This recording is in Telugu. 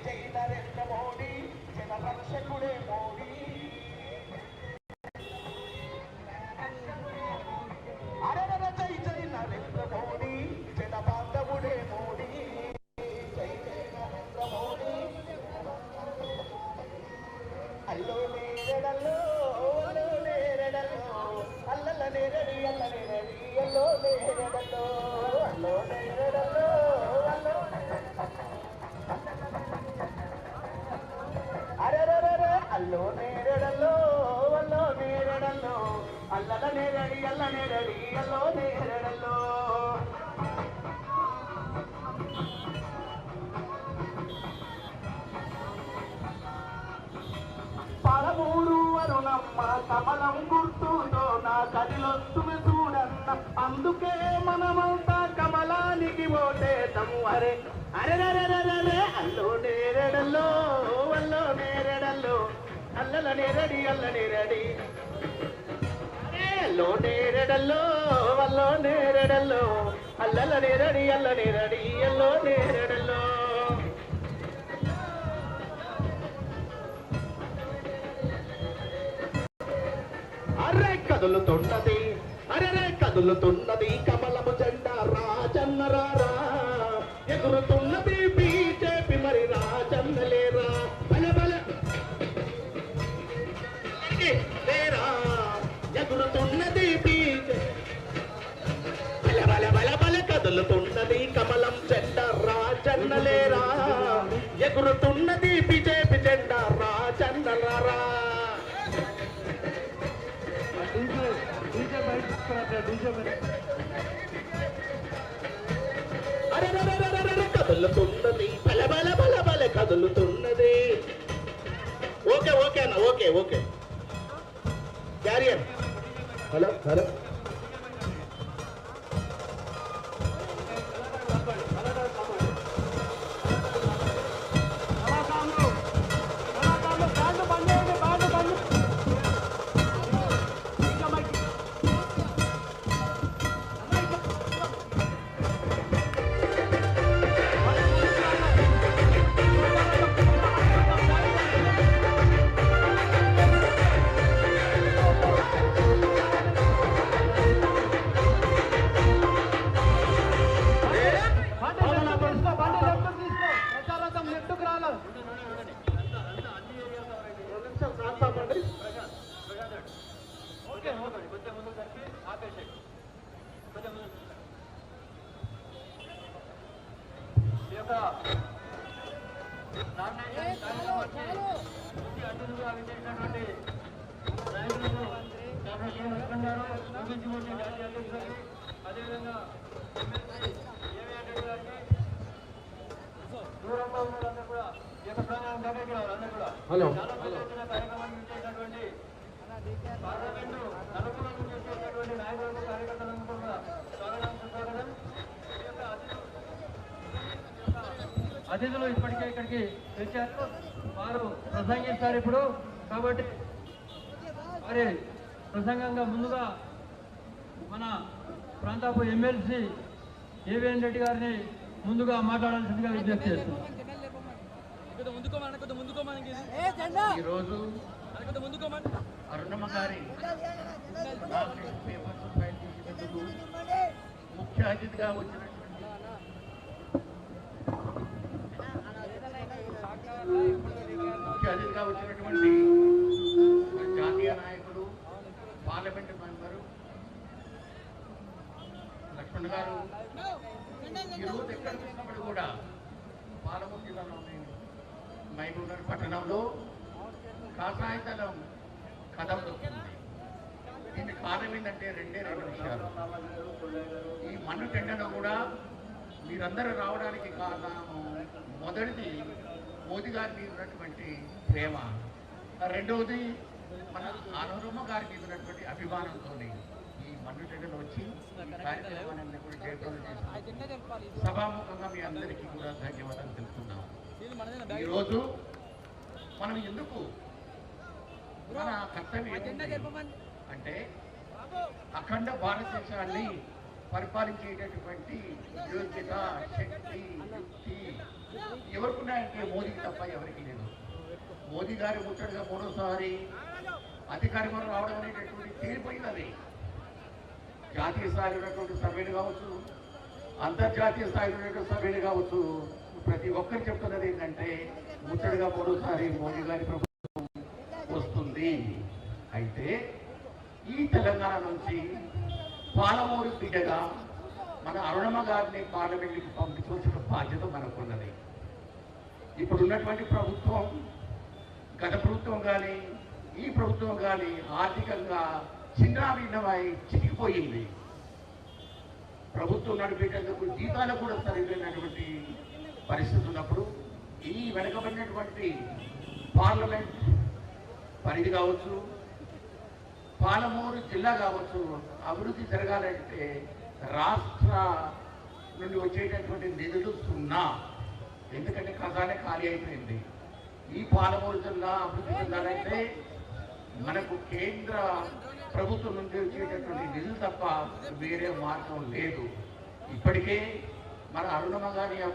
జై నరేంద్ర మోడీ జన రక్షకుడే మోడీ అరర జై జై నరేంద్ర మోడీ జన బాంధవుడే మోడీ జై జై నరేంద్ర మోడీ అల్లో నేరడల్లో అల్లో నేరడల్లో అల్లల నేరడి అల్ల నేరడి అల్లో నేరడల్లో అల్లో నేరడల్లో అల్లో అరరర అల్లో నేరడల్లో అల్లో నేరడల్లో అల్లల నేరడి అల్ల నేరడి అల్లో నేరడల్లో పదమూడు వరుణమ్మ కమలం గుర్తుతో నా కదిలొస్తుమే చూడన్న అందుకే మనమంతా కమలానికి ఓటేద్దాం అరే అరెరరెరరే అల్లో నేరడల్లో అల్లో నేరడల్లో అల్లల నేరడి అల్ల నేరడి అల్లో నేరడల్లో అల్లో నేరడల్లో అల్లల నేరడి అల్ల నేరడి అల్లో నేరడల్లో అరే కదులుతున్నది అరే కదులుతున్నది కమలము జెండా రాజన్న రారా ఎగురుతున్నది బీజేపీ మరి రాజన్న లేరా బల బల లేరా ఎగురుతున్నది బీజేపీ బల బల బల బల కదులుతున్నది కమలం జెండా రాజన్న లేరా ఎగురుతున్నది బీజేపీ జెండా రాజన్న రారా కదులుతున్నది బల బల బల బల కదులుతున్నది ఓకే ఓకే అన్న okay okay carrier hello hello hello అతిథులు ఇప్పటికే ఇక్కడికి వచ్చారు వారు ప్రసంగిస్తారు ఇప్పుడు కాబట్టి మరి ప్రసంగంగా ముందుగా మన ప్రాంతపు ఎమ్మెల్సీ ఏవిఎన్ రెడ్డి గారిని ముందుగా మాట్లాడాల్సిందిగా విజ్ఞప్తి చేస్తున్నాం. ఈరోజు అరుణమ్మ గారి పేపర్స్ ఫైల్ చేసినందుకు ముఖ్య అతిథిగా వచ్చినటువంటి జాతీయ నాయకుడు పార్లమెంటు మెంబరు లక్ష్మణ్ గారు ఈరోజు ఎక్కడ చూసినప్పుడు కూడా పాలమూరు జిల్లాలోని మహబూబ్నగర్ పట్టణంలో కాషాయతలం కదలుతుంది. దీనికి కారణం ఏంటంటే రెండు విషయాలు. ఈ మన్ను టెండలో కూడా మీరందరూ రావడానికి కారణము మొదటిది మోదీ గారి మీద ఉన్నటువంటి ప్రేమ, రెండవది మన అరుణమ్మ గారి మీద ఉన్నటువంటి అభిమానంతో ఈ మన్ను టెండలు వచ్చి ఈ కార్యక్రమాన్ని కూడా జయప్రదం చేసి సభాముఖంగా మీ అందరికీ కూడా ధన్యవాదాలు తెలుపుతున్నాం. ఈరోజు మనం ఎందుకు మన కర్తవ్యం అంటే అఖండ భారతదేశాన్ని పరిపాలించేటటువంటి యోగ్యత, శక్తి, యుక్తి ఎవరికున్నాయంటే మోదీకి తప్ప ఎవరికి లేదు. మోదీ గారి ముట్టడిగా మూడోసారి అధికారంలో రావడం అనేటటువంటి తేలిపోయినది. జాతీయ స్థాయిలో ఉన్నటువంటి సర్వేలు కావచ్చు, అంతర్జాతీయ స్థాయిలో ఉన్నటువంటి సర్వేలు కావచ్చు, ప్రతి ఒక్కరు చెప్తున్నది ఏంటంటే ముట్టడిగా మూడోసారి మోదీ గారి ప్రభుత్వం వస్తుంది. అయితే ఈ తెలంగాణ నుంచి పాలమూరు బిడ్డగా మన అరుణమ్మ గారిని పార్లమెంట్కి పంపించవలసిన బాధ్యత మనకున్నది. ఇప్పుడున్నటువంటి ప్రభుత్వం, గత ప్రభుత్వం కానీ ఈ ప్రభుత్వం కానీ ఆర్థికంగా చిన్నాభిన్నమై చిక్కిపోయింది. ప్రభుత్వం నడిపేటందుకు జీతాలు కూడా సరిపోయినటువంటి పరిస్థితి ఉన్నప్పుడు ఈ వెనుకబడినటువంటి పార్లమెంట్ పరిధి కావచ్చు, పాలమూరు జిల్లా కావచ్చు అభివృద్ధి జరగాలంటే రాష్ట్ర నుండి వచ్చేటటువంటి నిధులు సున్నా. ఎందుకంటే ఖజానా ఖాళీ అయిపోయింది. ఈ పాలమూరు జిల్లా అభివృద్ధి చెందాలంటే మనకు కేంద్ర ప్రభుత్వం నుండి వచ్చేటటువంటి నిధులు తప్ప వేరే మార్గం లేదు. ఇప్పటికే మన అరుణమ్మ గారి